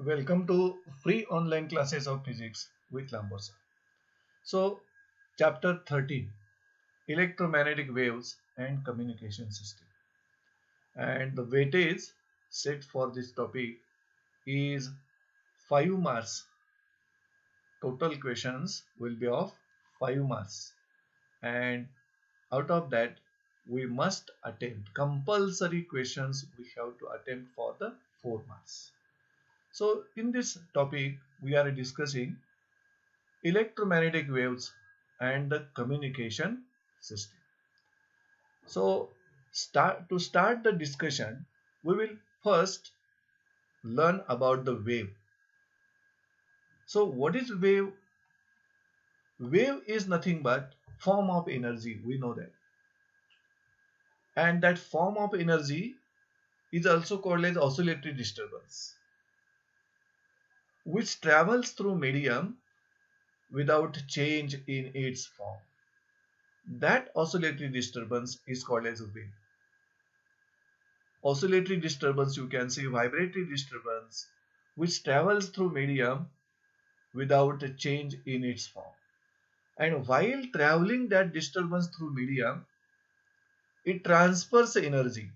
Welcome to free online classes of physics with Lambosa. So, chapter 13, electromagnetic waves and communication system. And the weightage set for this topic is 5 marks. Total questions will be of 5 marks. And out of that, we must attempt compulsory questions we have to attempt for the 4 marks. So, in this topic, we are discussing electromagnetic waves and the communication system. So to start the discussion, we will first learn about the wave. So what is wave? Wave is nothing but form of energy, we know that. And that form of energy is also called as oscillatory disturbance, which travels through medium without change in its form. That oscillatory disturbance is called as a wave. Oscillatory disturbance, you can say vibratory disturbance, which travels through medium without a change in its form. And while traveling that disturbance through medium, it transfers energy.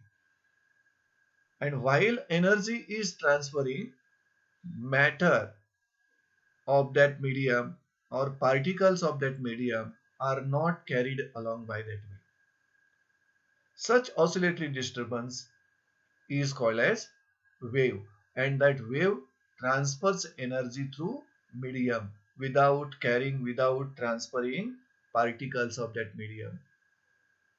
And while energy is transferring, matter of that medium or particles of that medium are not carried along by that wave. Such oscillatory disturbance is called as wave, and that wave transfers energy through medium without transferring particles of that medium.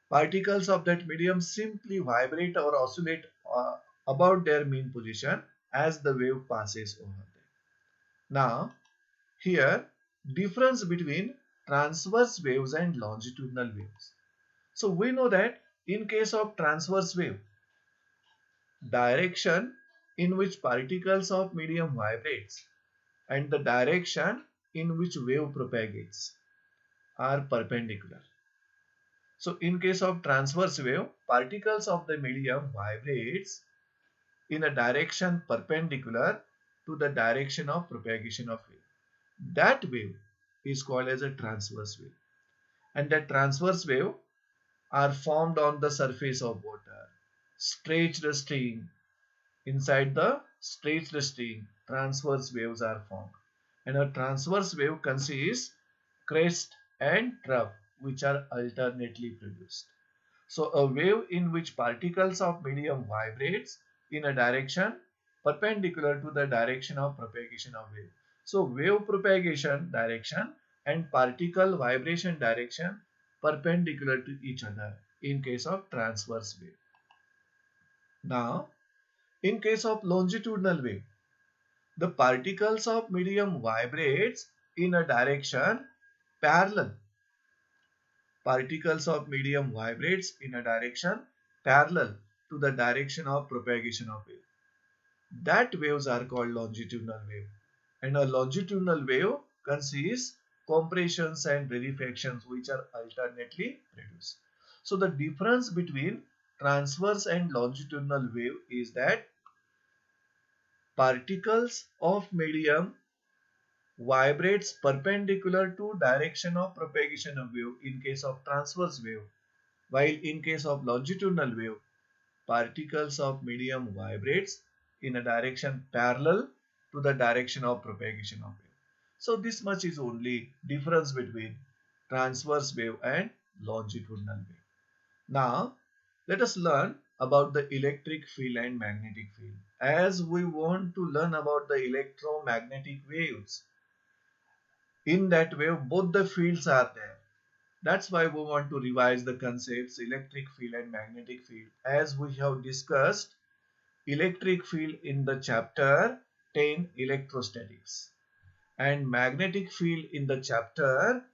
Particles of that medium simply vibrate or oscillate about their mean position as the wave passes over them. Now here, difference between transverse waves and longitudinal waves. So we know that in case of transverse wave, direction in which particles of medium vibrates and the direction in which wave propagates are perpendicular. So in case of transverse wave, particles of the medium vibrates in a direction perpendicular to the direction of propagation of wave. That wave is called as a transverse wave. And that transverse wave are formed on the surface of water. Stretched string. Inside the stretched string, transverse waves are formed. And a transverse wave consists crest and trough, which are alternately produced. So a wave in which particles of medium vibrates in a direction perpendicular to the direction of propagation of wave. So wave propagation direction and particle vibration direction perpendicular to each other in case of transverse wave. Now, in case of longitudinal wave, the particles of medium vibrates in a direction parallel. Particles of medium vibrates in a direction parallel to the direction of propagation of wave. That waves are called longitudinal wave. And a longitudinal wave consists compressions and rarefactions which are alternately produced. So the difference between transverse and longitudinal wave is that particles of medium vibrates perpendicular to direction of propagation of wave in case of transverse wave, while in case of longitudinal wave, particles of medium vibrates in a direction parallel to the direction of propagation of wave. So this much is only difference between transverse wave and longitudinal wave. Now let us learn about the electric field and magnetic field, as we want to learn about the electromagnetic waves. In that wave, both the fields are there. That's why we want to revise the concepts electric field and magnetic field, as we have discussed electric field in the chapter 10 electrostatics and magnetic field in the chapter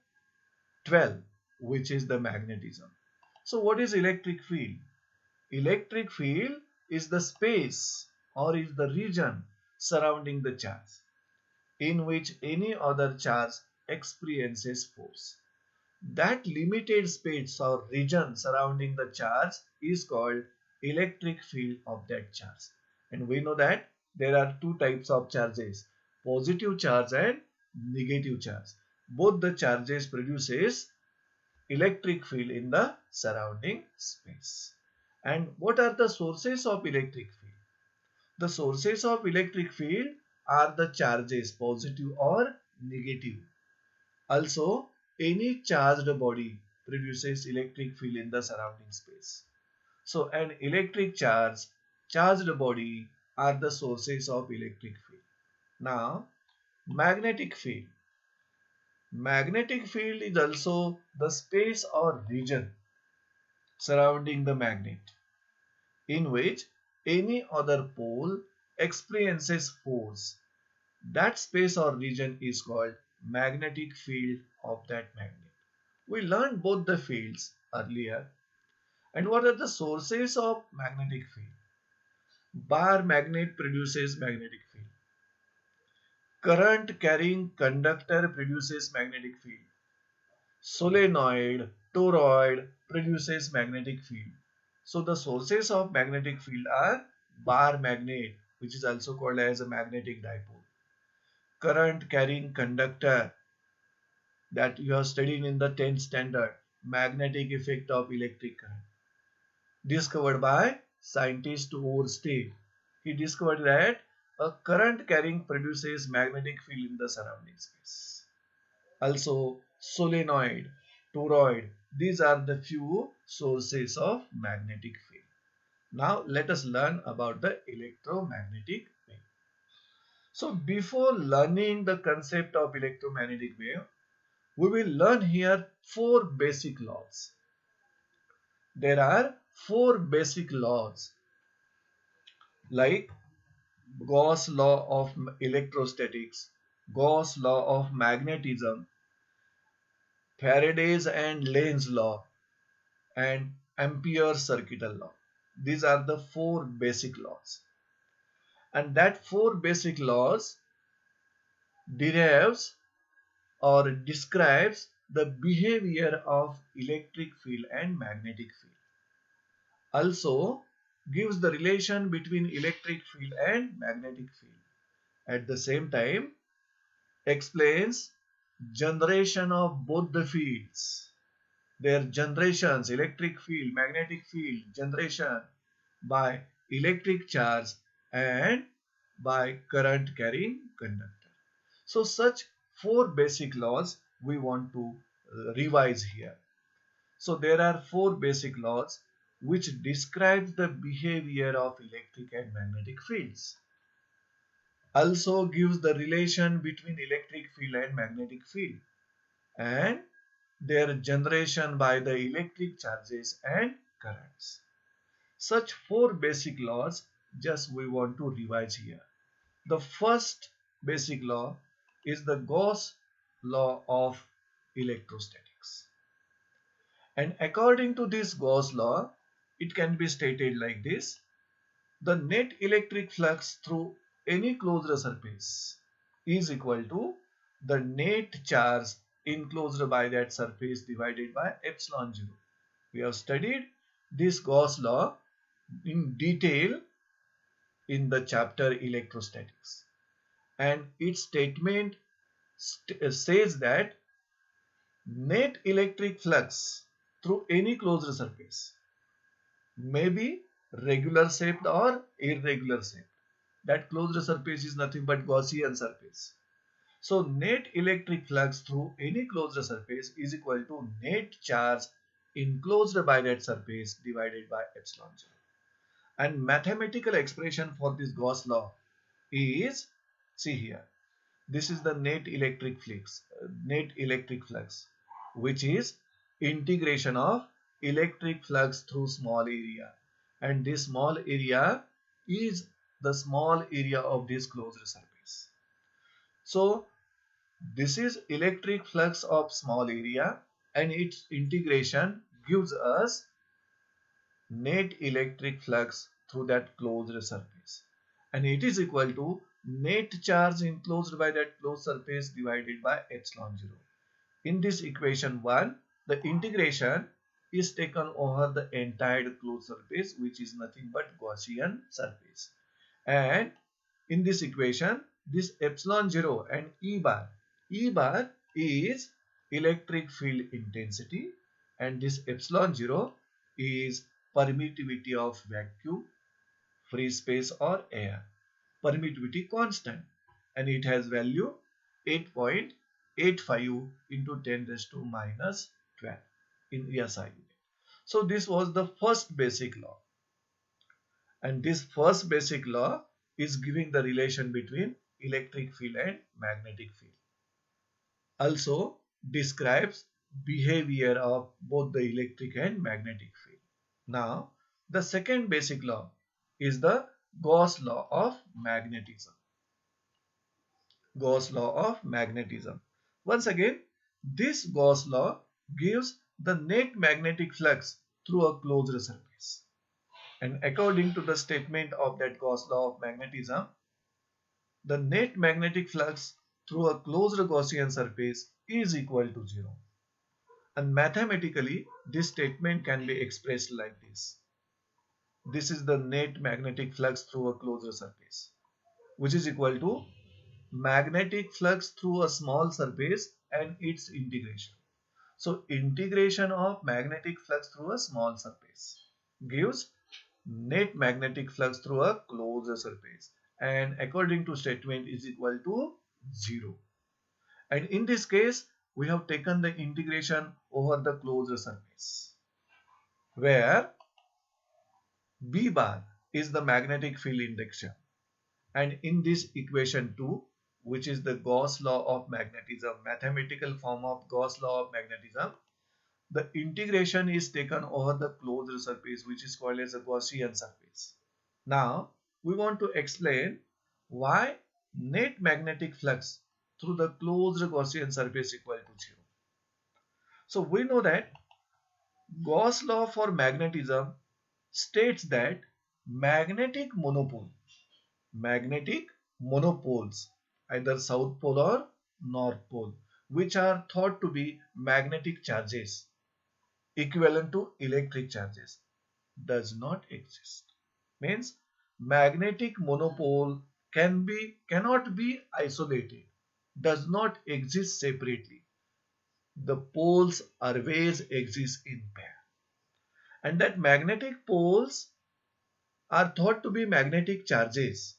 12, which is the magnetism. So what is electric field? Electric field is the space or is the region surrounding the charge in which any other charge experiences force. That limited space or region surrounding the charge is called electric field of that charge. And we know that there are two types of charges, positive charge and negative charge. Both the charges produces electric field in the surrounding space. And what are the sources of electric field? The sources of electric field are the charges, positive or negative. Also, any charged body produces electric field in the surrounding space. So, an electric charge, charged body are the sources of electric field. Now, magnetic field. Magnetic field is also the space or region surrounding the magnet in which any other pole experiences force. That space or region is called magnetic field of that magnet. We learned both the fields earlier. And what are the sources of magnetic field? Bar magnet produces magnetic field. Current carrying conductor produces magnetic field. Solenoid, toroid produces magnetic field. So the sources of magnetic field are bar magnet, which is also called as a magnetic dipole. Current carrying conductor, that you have studied in the 10th standard, magnetic effect of electric current, discovered by scientist Oersted. He discovered that a current carrying produces magnetic field in the surrounding space. Also, solenoid, toroid, these are the few sources of magnetic field. Now let us learn about the electromagnetic wave. So before learning the concept of electromagnetic wave, we will learn here four basic laws. There are four basic laws like Gauss law of electrostatics, Gauss law of magnetism, Faraday's and Lenz law, and Ampere's circuital law. These are the four basic laws. And that four basic laws derives or describes the behavior of electric field and magnetic field. Also gives the relation between electric field and magnetic field. At the same time, explains generation of both the fields, their generations, electric field, magnetic field, generation by electric charge and by current carrying conductor. So such four basic laws we want to revise here. So there are four basic laws which describe the behavior of electric and magnetic fields. Also gives the relation between electric field and magnetic field and their generation by the electric charges and currents. Such four basic laws just we want to revise here. The first basic law is the Gauss law of electrostatics. And according to this Gauss law, it can be stated like this. The net electric flux through any closed surface is equal to the net charge enclosed by that surface divided by epsilon 0. We have studied this Gauss law in detail in the chapter electrostatics. And its statement says that net electric flux through any closed surface may be regular shaped or irregular shaped. That closed surface is nothing but Gaussian surface. So net electric flux through any closed surface is equal to net charge enclosed by that surface divided by epsilon 0. And mathematical expression for this Gauss law is, see here, this is the net electric flux, which is integration of electric flux through small area, and this small area is the small area of this closed surface. So this is electric flux of small area, and its integration gives us net electric flux through that closed surface, and it is equal to net charge enclosed by that closed surface divided by epsilon 0. In this equation 1, the integration is taken over the entire closed surface, which is nothing but Gaussian surface, and in this equation, this epsilon 0 and E bar is electric field intensity and this epsilon 0 is permittivity of vacuum, free space or air, permittivity constant, and it has value 8.85 into 10 raised to minus 12 in SI unit. So this was the first basic law, and this first basic law is giving the relation between electric field and magnetic field. Also describes behavior of both the electric and magnetic field. Now, the second basic law is the Gauss law of magnetism. Gauss law of magnetism. Once again, this Gauss law gives the net magnetic flux through a closed surface. And according to the statement of that Gauss law of magnetism, the net magnetic flux through a closed Gaussian surface is equal to 0. And mathematically, this statement can be expressed like this. This is the net magnetic flux through a closed surface, which is equal to magnetic flux through a small surface and its integration. So integration of magnetic flux through a small surface gives net magnetic flux through a closed surface, and according to statement is equal to 0. And in this case, we have taken the integration over the closed surface, where B bar is the magnetic field induction. And in this equation 2, which is the Gauss law of magnetism, mathematical form of Gauss law of magnetism, the integration is taken over the closed surface, which is called as a Gaussian surface. Now, we want to explain why net magnetic flux through the closed Gaussian surface equal to 0. So, we know that Gauss law for magnetism states that magnetic monopoles, either south pole or north pole, which are thought to be magnetic charges equivalent to electric charges, does not exist. Means magnetic monopole cannot be isolated, does not exist separately. The poles always exist in pair, and that magnetic poles are thought to be magnetic charges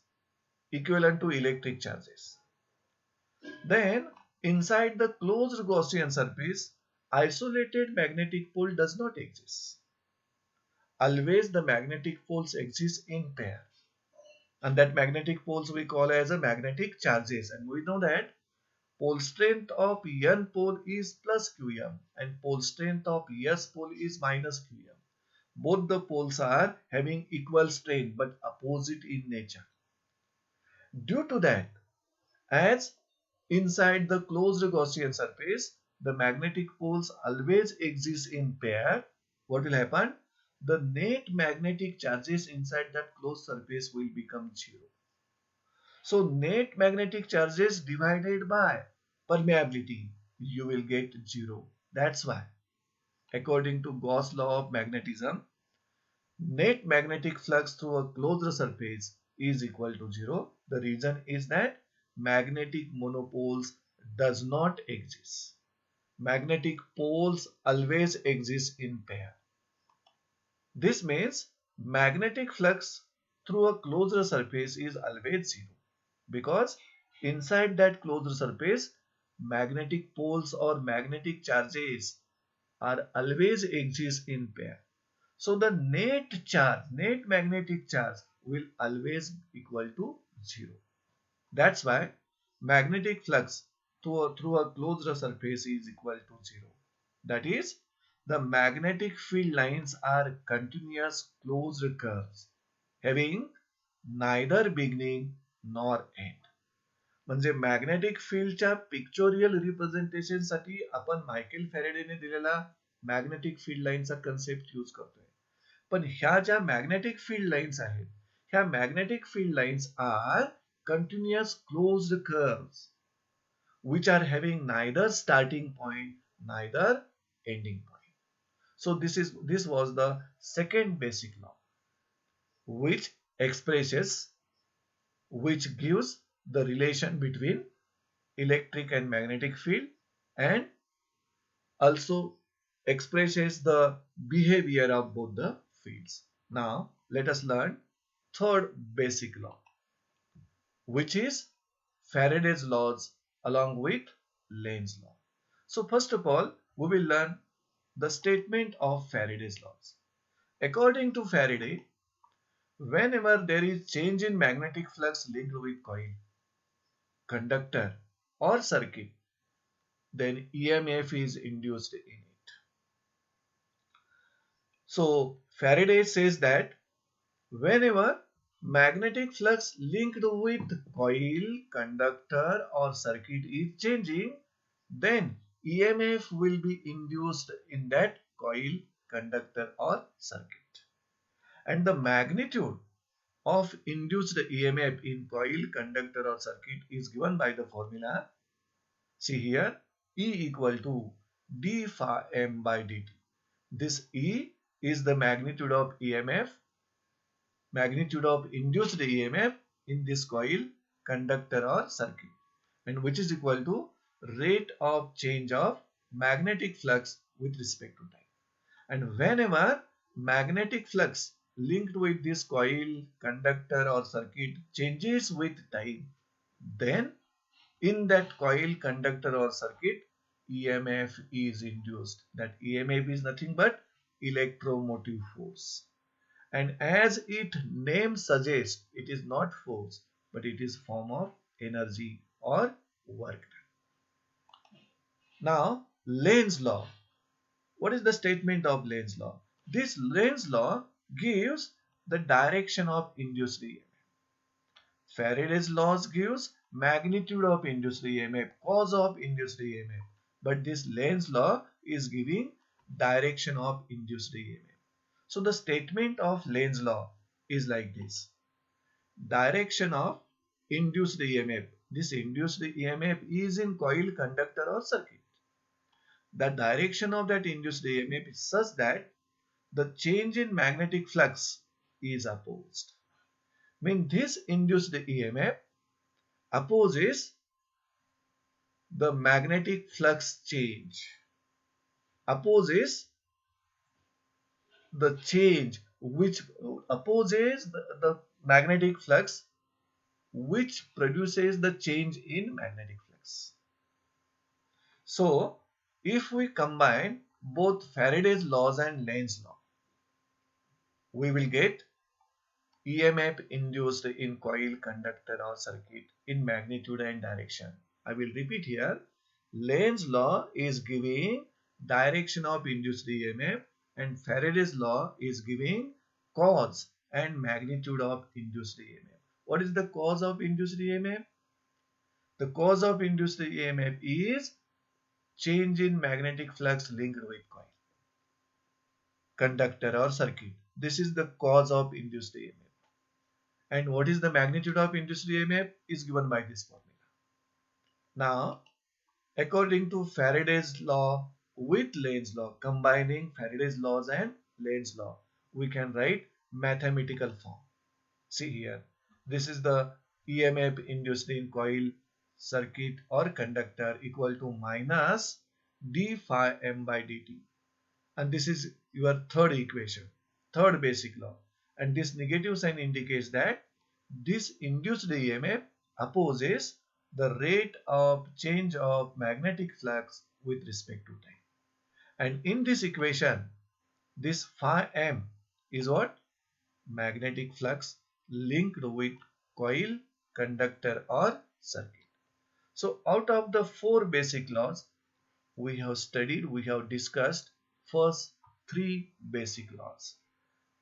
equivalent to electric charges. Then, inside the closed Gaussian surface, isolated magnetic pole does not exist. Always the magnetic poles exist in pair. And that magnetic poles we call as a magnetic charges. And we know that pole strength of N pole is plus Qm and pole strength of S pole is minus Qm. Both the poles are having equal strength but opposite in nature. Due to that, as inside the closed Gaussian surface, the magnetic poles always exist in pair. What will happen? The net magnetic charges inside that closed surface will become 0. So net magnetic charges divided by permeability, you will get 0. That's why, according to Gauss law of magnetism, net magnetic flux through a closed surface is equal to 0. The reason is that magnetic monopoles does not exist. Magnetic poles always exist in pair. This means magnetic flux through a closed surface is always 0 because inside that closed surface magnetic poles or magnetic charges are always exist in pair. So the net magnetic charge will always equal to 0. That's why magnetic flux through a closed surface is equal to 0. That is, the magnetic field lines are continuous closed curves having neither beginning nor end. म्हणजे magnetic फील्डच्या pictorial representation साठी आपण Michael फॅरेडेने दिलेला magnetic field लाईनचा concept use करतोय. पण ह्या ज्या मॅग्नेटिक फील्ड लाईन्स आहेत, ह्या magnetic field lines are continuous closed curves which are having neither starting point neither ending point. So this was the second basic law which expresses which gives the relation between electric and magnetic field and also expresses the behavior of both the fields. Now let us learn third basic law, which is Faraday's laws along with Lenz's law. So first of all, we will learn the statement of Faraday's laws. According to Faraday, whenever there is change in magnetic flux linked with coil, conductor or circuit, then EMF is induced in it. So Faraday says that whenever magnetic flux linked with coil, conductor or circuit is changing, then EMF will be induced in that coil, conductor or circuit. And the magnitude of induced EMF in coil, conductor or circuit is given by the formula. See here, E equal to d phi m by dt. This E is the magnitude of EMF, magnitude of induced EMF in this coil, conductor or circuit, and which is equal to rate of change of magnetic flux with respect to time. And whenever magnetic flux linked with this coil, conductor or circuit changes with time, then in that coil, conductor or circuit, EMF is induced. That EMF is nothing but electromotive force. And as its name suggests, it is not force, but it is form of energy or work. Now, Lenz's law. What is the statement of Lenz's law? This Lenz's law gives the direction of induced EMF. Faraday's laws gives magnitude of induced EMF, cause of induced EMF. But this Lenz's law is giving direction of induced EMF. So the statement of Lenz's law is like this. Direction of induced EMF. This induced EMF is in coil, conductor or circuit. The direction of that induced EMF is such that the change in magnetic flux is opposed. Mean this induced EMF opposes the magnetic flux change, opposes the change which opposes the magnetic flux which produces the change in magnetic flux. So if we combine both Faraday's laws and Lenz's law, we will get EMF induced in coil, conductor or circuit in magnitude and direction. I will repeat here. Lenz's law is giving direction of induced EMF and Faraday's law is giving cause and magnitude of induced EMF. What is the cause of induced EMF? The cause of induced EMF is change in magnetic flux linked with coil, conductor or circuit. This is the cause of induced EMF. And what is the magnitude of induced EMF is given by this formula. Now, according to Faraday's law with Lenz's law, combining Faraday's laws and Lenz's law, we can write mathematical form. See here, this is the EMF induced in coil, circuit or conductor equal to minus d phi m by dt. And this is your third equation, third basic law. And this negative sign indicates that this induced EMF opposes the rate of change of magnetic flux with respect to time. And in this equation, this phi m is what? Magnetic flux linked with coil, conductor or circuit. So out of the four basic laws we have studied, we have discussed first three basic laws,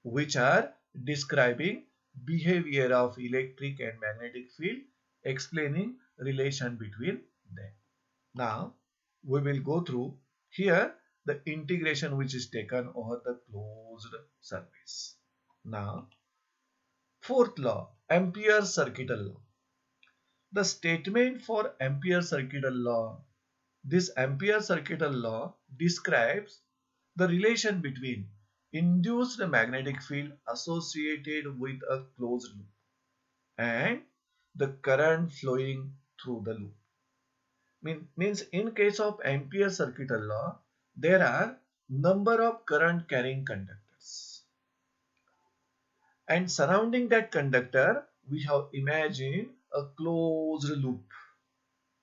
which are describing behavior of electric and magnetic field, explaining relation between them. Now we will go through here the integration which is taken over the closed surface. Now fourth law, Ampere's circuital law. The statement for Ampere's circuital law, this Ampere's circuital law describes the relation between induced magnetic field associated with a closed loop and the current flowing through the loop. Means in case of Ampere circuital law, there are number of current carrying conductors. And surrounding that conductor, we have imagined a closed loop,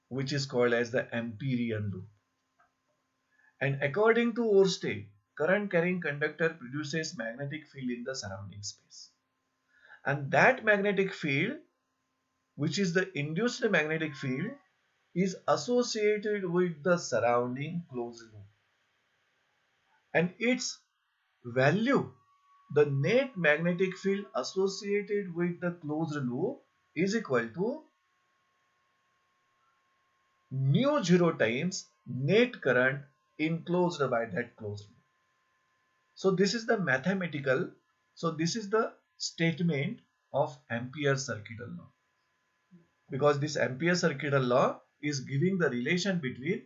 which is called as the Amperian loop. And according to Oersted, current carrying conductor produces magnetic field in the surrounding space. And that magnetic field, which is the induced magnetic field, is associated with the surrounding closed loop. And its value, the net magnetic field associated with the closed loop, is equal to mu 0 times net current enclosed by that closed loop. So this is the mathematical, so this is the statement of Ampere circuital law. Because this Ampere circuital law is giving the relation between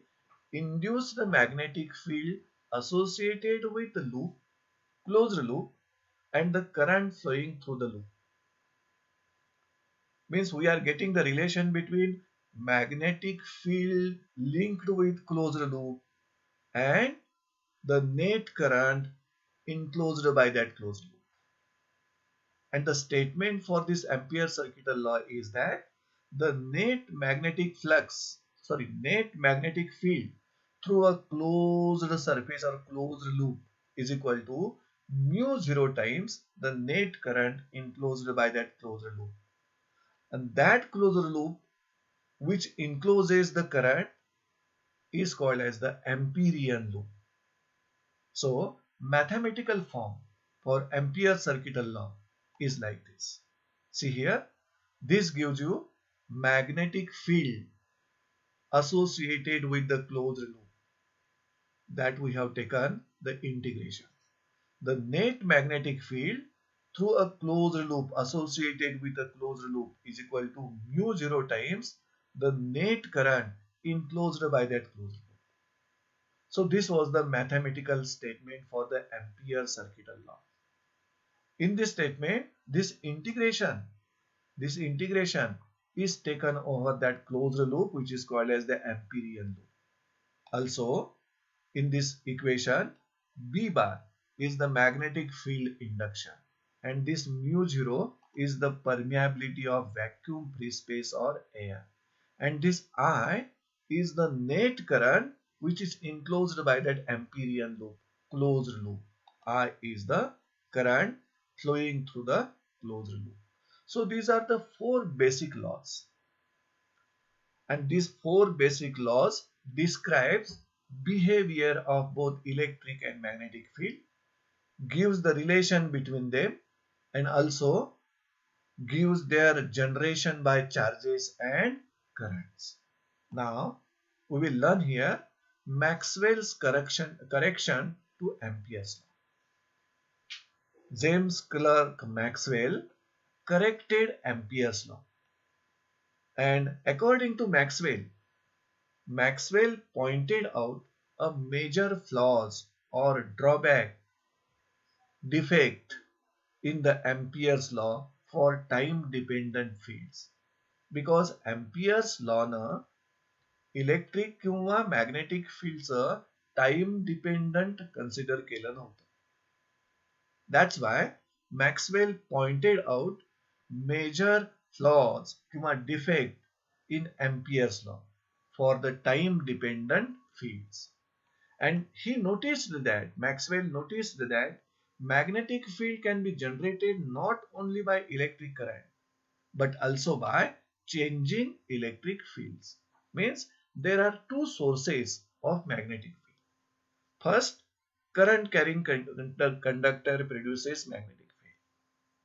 induced magnetic field associated with the loop, closed loop, and the current flowing through the loop. Means we are getting the relation between magnetic field linked with closed loop and the net current enclosed by that closed loop. And the statement for this Ampere circuital law is that the net magnetic field through a closed surface or closed loop is equal to mu 0 times the net current enclosed by that closed loop. And that closed loop which encloses the current is called as the Amperian loop. So mathematical form for Ampere circuital law is like this. See here, this gives you magnetic field associated with the closed loop that we have taken the integration. The net magnetic field through a closed loop associated with a closed loop is equal to mu 0 times the net current enclosed by that closed loop. So this was the mathematical statement for the Ampere circuital law. In this statement, this integration is taken over that closed loop which is called as the Amperian loop. Also, in this equation, B bar is the magnetic field induction and this mu 0 is the permeability of vacuum free space or air, and this I is the net current which is enclosed by that Amperian loop, closed loop. I is the current flowing through the closed loop. So these are the four basic laws, and these four basic laws describes behavior of both electric and magnetic field, gives the relation between them, and also gives their generation by charges and currents. Now we will learn here Maxwell's correction to Ampere's law. James Clerk Maxwell corrected Ampere's law, and according to Maxwell pointed out a major flaws or defect in the Ampere's law for time dependent fields, because Ampere's law ना electric किंवा magnetic फील्डचं time dependent consider केलं नव्हतं. That's why Maxwell pointed out major flaws किंवा defect in Ampere's law for the time dependent fields. And Maxwell noticed that magnetic field can be generated not only by electric current but also by changing electric fields. Means there are two sources of magnetic field. First, current carrying conductor produces magnetic field,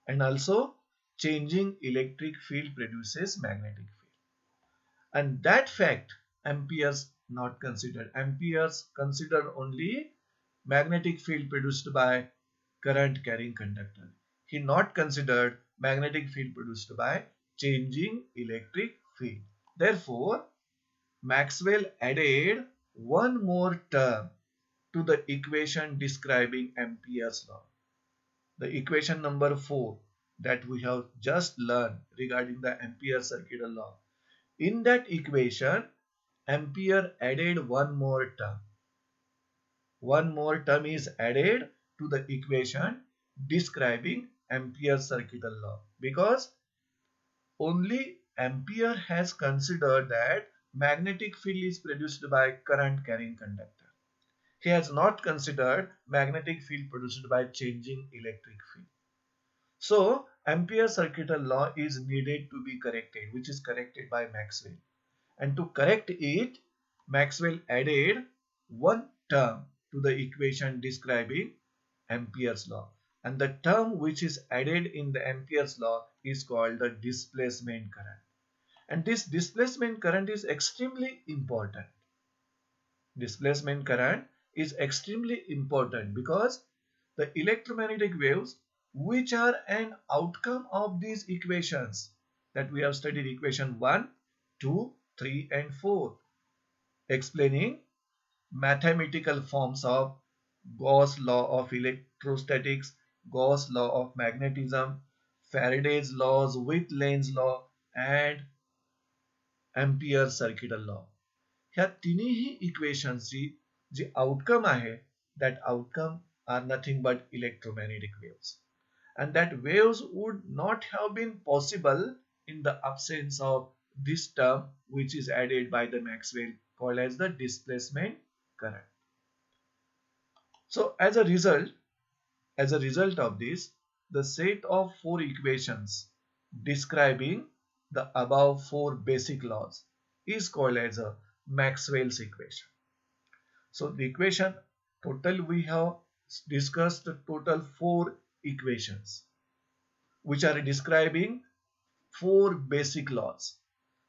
and also changing electric field produces magnetic field. And that fact Ampere's not considered. Ampere's considered only magnetic field produced by current carrying conductor. He not considered magnetic field produced by changing electric field. Therefore, Maxwell added one more term to the equation describing Ampere's law. The equation number 4 that we have just learned regarding the Ampere circular law. In that equation, Ampere added one more term. One more term is added to the equation describing Ampere circular law, because only Ampere has considered that magnetic field is produced by current carrying conductor. He has not considered magnetic field produced by changing electric field. So Ampere circular law is needed to be corrected, which is corrected by Maxwell. And to correct it, Maxwell added one term to the equation describing Ampere's law. And the term which is added in the Ampere's law is called the displacement current. And this displacement current is extremely important. Displacement current is extremely important because the electromagnetic waves which are an outcome of these equations that we have studied, equation 1, 2, 3 and 4, explaining mathematical forms of Gauss law of electrostatics, Gauss law of magnetism, Faraday's laws with Lenz's law and Ampere circular law. ह्या तिन्ही इक्वेशन्सची जी outcome आहे, that outcome are nothing but electromagnetic waves, and that waves would not have been possible in the absence of this term which is added by the Maxwell, called as the displacement current. So as a result of this, the set of four equations describing the above four basic laws is called as a Maxwell's equation. So the equation total, we have discussed the total four equations which are describing four basic laws.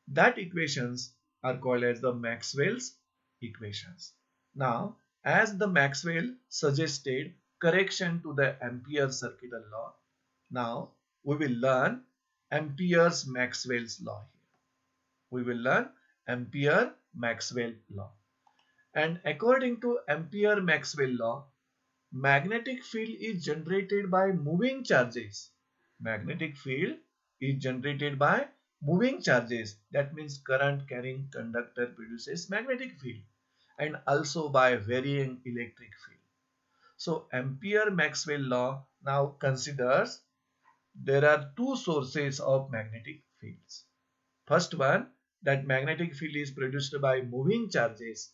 That equations are called as the Maxwell's equations. Now, as the Maxwell suggested correction to the Ampere circular law, now we will learn Ampere's Maxwell's law here. We will learn Ampere Maxwell law. And according to Ampere Maxwell law, magnetic field is generated by moving charges. Magnetic field is generated by moving charges. That means current carrying conductor produces magnetic field, and also by varying electric field. So Ampere Maxwell law now considers there are two sources of magnetic fields. First one, that magnetic field is produced by moving charges,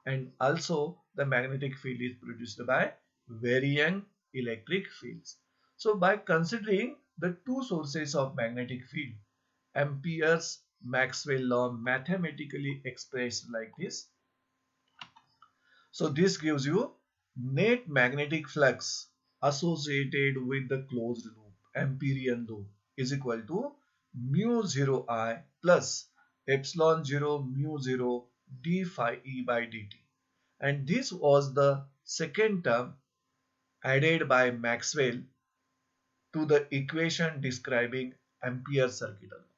and also the magnetic field is produced by varying electric fields. So by considering the two sources of magnetic field, Ampere's Maxwell law mathematically expressed like this. So this gives you net magnetic flux associated with the closed loop, Amperian loop, is equal to mu 0 I plus epsilon 0 mu 0 d phi e by dt. And this was the second term added by Maxwell to the equation describing Ampere circular law.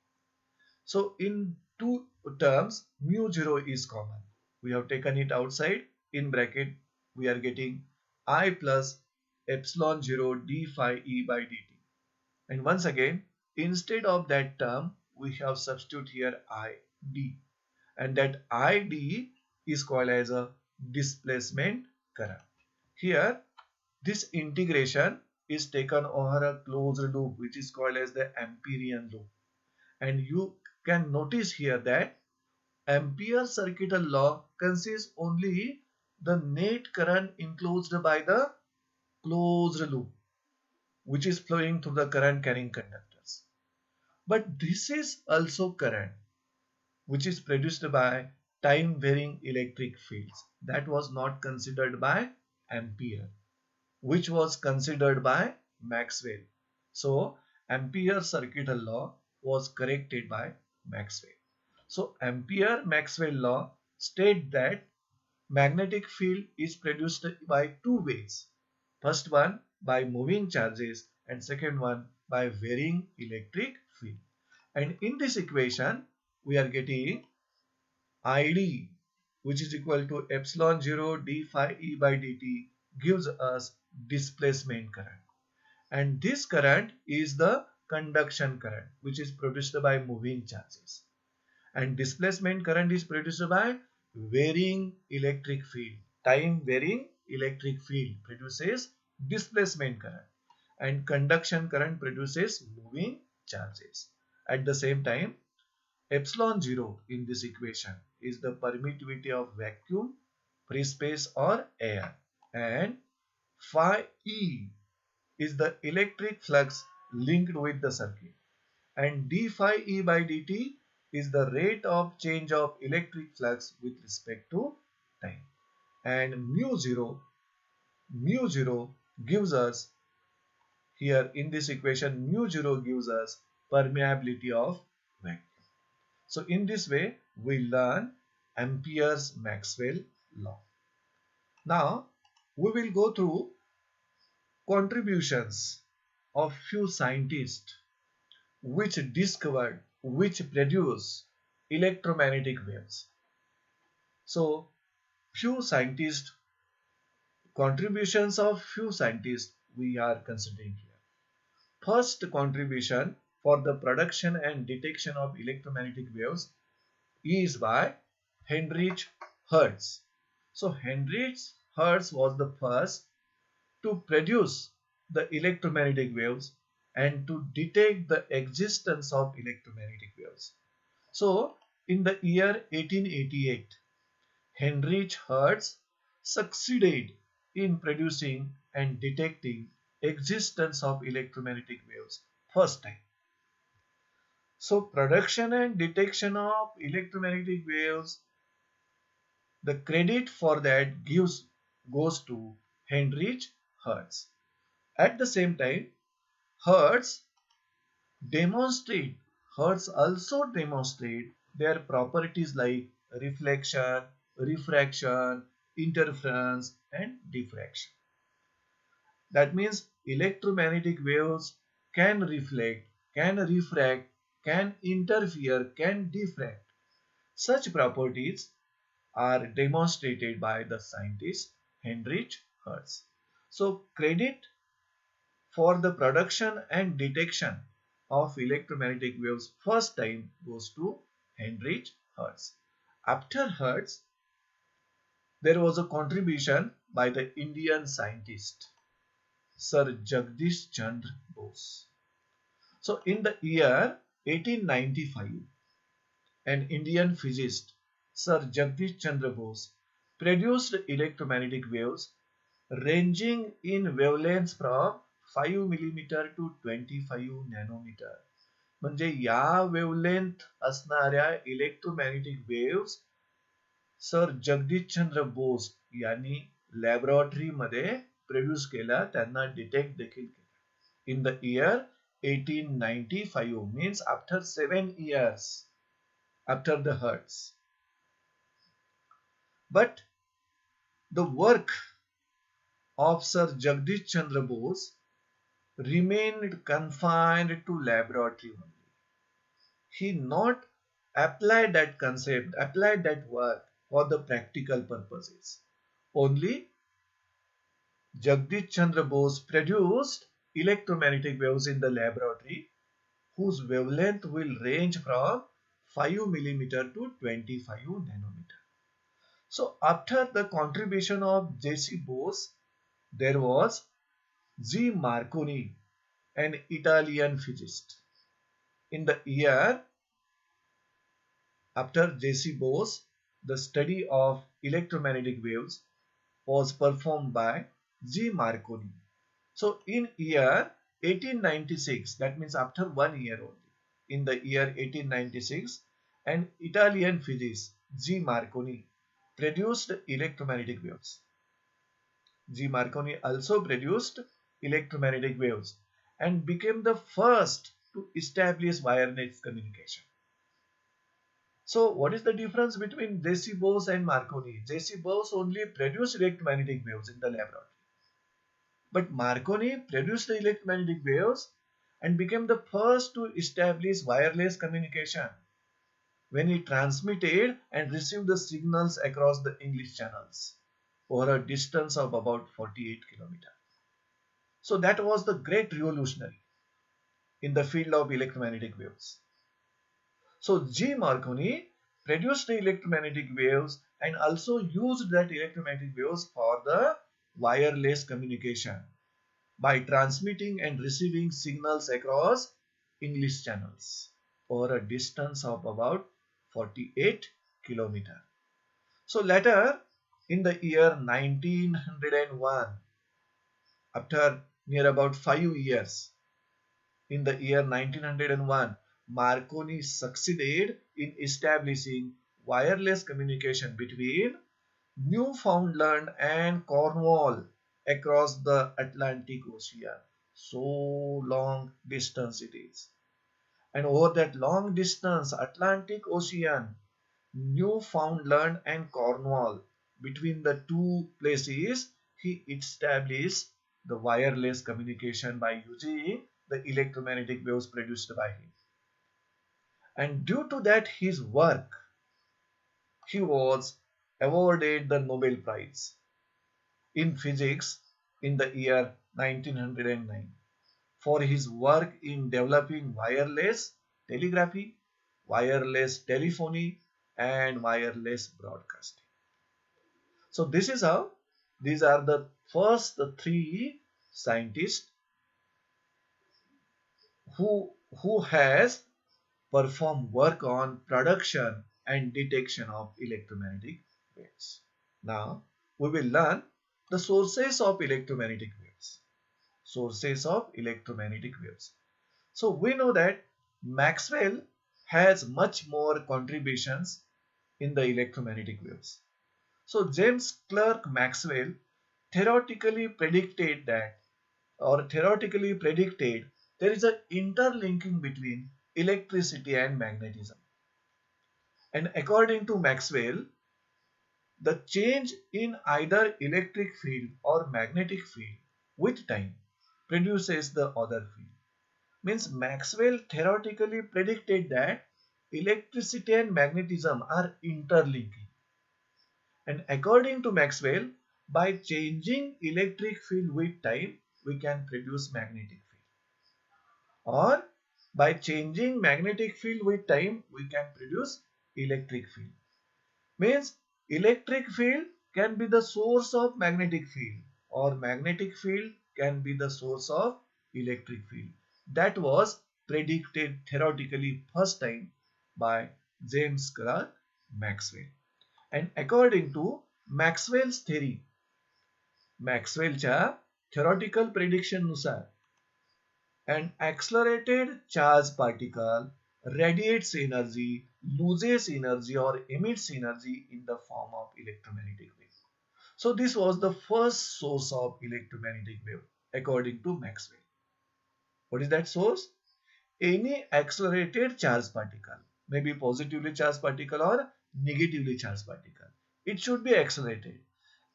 So in two terms, mu 0 is common. We have taken it outside. In bracket, we are getting I plus epsilon 0 d phi e by dt. And once again, instead of that term, we have substitute here id. And that id is called as a displacement current. Here, this integration is taken over a closed loop which is called as the Amperian loop. And you can notice here that Ampere circular law consists only the net current enclosed by the closed loop, which is flowing through the current carrying conductors. But this is also current which is produced by time varying electric fields. That was not considered by Ampere, which was considered by Maxwell. So Ampere circular law was corrected by Maxwell. So Ampere Maxwell law states that magnetic field is produced by two ways. First one by moving charges, and second one by varying electric field. And in this equation we are getting id, which is equal to epsilon 0 d phi e by dt, gives us displacement current. And this current is the conduction current, which is produced by moving charges. And displacement current is produced by varying electric field. Time varying electric field produces displacement current, and conduction current produces moving charges. At the same time, epsilon 0 in this equation is the permittivity of vacuum, free space or air, and phi E is the electric flux linked with the circuit, and d phi E by dt is the rate of change of electric flux with respect to time. And mu 0 gives us, here in this equation, mu 0 gives us permeability of vacuum. So in this way we learn Ampere's Maxwell law. Now we will go through contributions of few scientists which discovered, which produce electromagnetic waves. So few scientists, contributions of few scientists we are considering here. First contribution for the production and detection of electromagnetic waves is by Heinrich Hertz. So Heinrich Hertz was the first to produce the electromagnetic waves and to detect the existence of electromagnetic waves. So in the year 1888, Heinrich Hertz succeeded in producing and detecting existence of electromagnetic waves first time. So production and detection of electromagnetic waves, the credit for that goes to Heinrich Hertz. At the same time, Hertz demonstrate, Hertz also demonstrate their properties like reflection, refraction, interference and diffraction. That means electromagnetic waves can reflect, can refract, can interfere, can diffract. Such properties are demonstrated by the scientist Heinrich Hertz. So credit for the production and detection of electromagnetic waves first time goes to Heinrich Hertz. After Hertz, there was a contribution by the Indian scientist Sir Jagdish Chandra Bose. So in the year 1895, an Indian physicist Sir Jagdish Chandra Bose produced electromagnetic waves ranging in wavelengths from 5 millimeter to 25 nanometre. म्हणजे या wavelength असणाऱ्या electromagnetic waves sir Jagdish Chandra Bose यांनी laboratory मध्ये produce केला, त्यांना detect देखील केला. In the year 1895 means after 7 years after the Hertz. But the work of Sir Jagdish Chandra Bose remained confined to laboratory only. He not applied that concept, applied that work for the practical purposes. Only Jagdish Chandra Bose produced electromagnetic waves in the laboratory whose wavelength will range from 5 millimeter to 25 nanometer. So after the contribution of J.C. Bose, there was G. Marconi, an Italian physicist. In the year after J.C. Bose, the study of electromagnetic waves was performed by G. Marconi. So in year 1896, that means after 1 year only, in the year 1896, an Italian physicist G. Marconi produced electromagnetic waves. G. Marconi also produced electromagnetic waves and became the first to establish wireless communication. So what is the difference between J.C. Bose and Marconi? J.C. Bose only produced electromagnetic waves in the laboratory. But Marconi produced the electromagnetic waves and became the first to establish wireless communication when he transmitted and received the signals across the English channels over a distance of about 48 kilometers. So that was the great revolutionary in the field of electromagnetic waves. So G. Marconi produced the electromagnetic waves and also used that electromagnetic waves for the wireless communication by transmitting and receiving signals across English channels over a distance of about 48 kilometers. So later in the year 1901, after near about 5 years, in the year 1901, Marconi succeeded in establishing wireless communication between Newfoundland and Cornwall across the Atlantic Ocean. So long distance it is. And over that long distance Atlantic Ocean, Newfoundland and Cornwall, between the two places, he established the wireless communication by using the electromagnetic waves produced by him. And due to that his work, he was awarded the Nobel Prize in physics in the year 1909 for his work in developing wireless telegraphy, wireless telephony, and wireless broadcasting. So this is how these are the first three scientists who has performed work on production and detection of electromagnetic waves. Now we will learn the sources of electromagnetic waves. Sources of electromagnetic waves. So we know that Maxwell has much more contributions in the electromagnetic waves. So James Clerk Maxwell theoretically predicted that, or theoretically predicted, there is an interlinking between electricity and magnetism. And according to Maxwell, the change in either electric field or magnetic field with time produces the other field. Means Maxwell theoretically predicted that electricity and magnetism are interlinking. And according to Maxwell, by changing electric field with time, we can produce magnetic field. Or by changing magnetic field with time, we can produce electric field. Means electric field can be the source of magnetic field, or magnetic field can be the source of electric field. That was predicted theoretically first time by James Clerk Maxwell. And according to Maxwell's theory, Maxwellच्या theoretical prediction नुसार, an accelerated charged particle radiates energy, loses energy or emits energy in the form of electromagnetic wave. So this was the first source of electromagnetic wave according to Maxwell. What is that source? Any accelerated charged particle, maybe positively charged particle or negatively charged particle. It should be accelerated.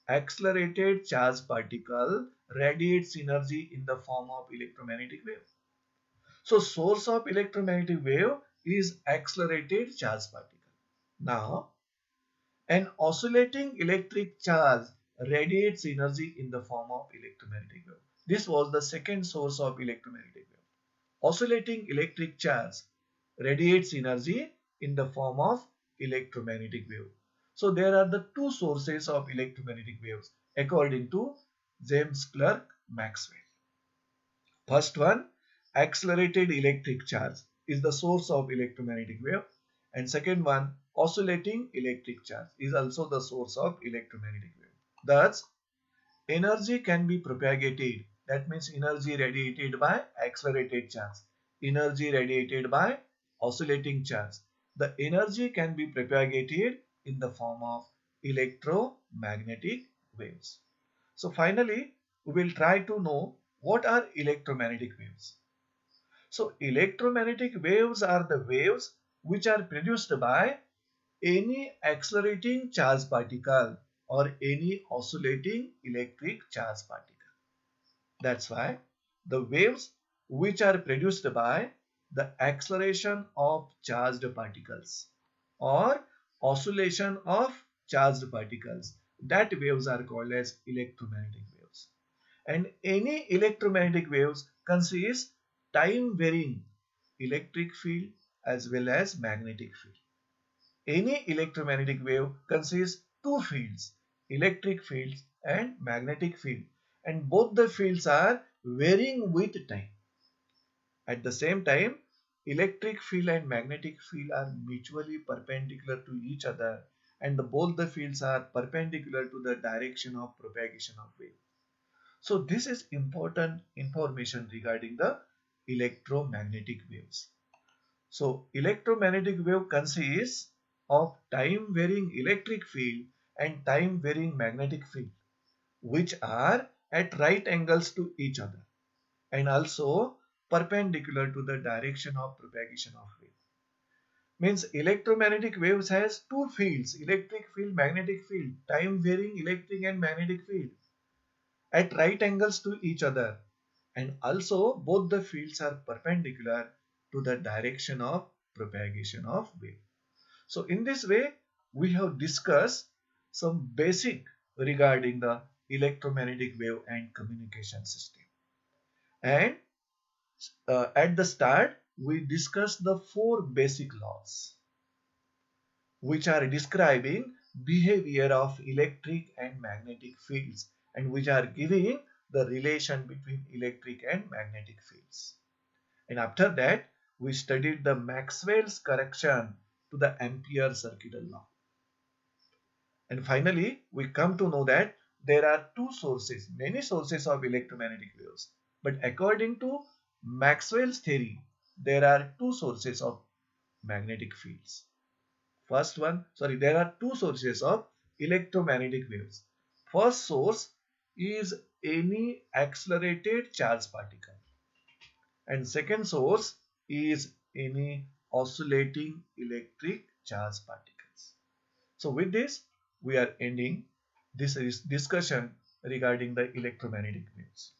Accelerated charged particle radiates energy in the form of electromagnetic wave. So source of electromagnetic wave is accelerated charged particle. Now, an oscillating electric charge radiates energy in the form of electromagnetic wave. This was the second source of electromagnetic wave. Oscillating electric charge radiates energy in the form of electromagnetic wave. So there are the two sources of electromagnetic waves according to James Clerk Maxwell. First one, accelerated electric charge is the source of electromagnetic wave, and second one, oscillating electric charge is also the source of electromagnetic wave. Thus, energy can be propagated, that means energy radiated by accelerated charge, energy radiated by oscillating charge. The energy can be propagated in the form of electromagnetic waves. So finally, we will try to know what are electromagnetic waves. So electromagnetic waves are the waves which are produced by any accelerating charged particle or any oscillating electric charged particle. That's why the waves which are produced by the acceleration of charged particles or oscillation of charged particles, that waves are called as electromagnetic waves. And any electromagnetic waves consist time varying electric field as well as magnetic field. Any electromagnetic wave consists two fields, electric fields and magnetic field, and both the fields are varying with time. At the same time, electric field and magnetic field are mutually perpendicular to each other, and both the fields are perpendicular to the direction of propagation of wave. So this is important information regarding the electromagnetic waves. So electromagnetic wave consists of time varying electric field and time varying magnetic field, which are at right angles to each other and also perpendicular to the direction of propagation of wave. Means electromagnetic waves has two fields, electric field, magnetic field, time varying electric and magnetic field at right angles to each other, and also both the fields are perpendicular to the direction of propagation of wave. So in this way we have discussed some basic regarding the electromagnetic wave and communication system. And at the start we discussed the four basic laws which are describing behavior of electric and magnetic fields and which are giving the relation between electric and magnetic fields. And after that, we studied the Maxwell's correction to the Ampere circuital law. And finally, we come to know that there are two sources, many sources of electromagnetic waves. But according to Maxwell's theory, there are two sources of magnetic fields. There are two sources of electromagnetic waves. First source is any accelerated charged particle, and second source is any oscillating electric charged particles. So with this, we are ending this discussion regarding the electromagnetic waves.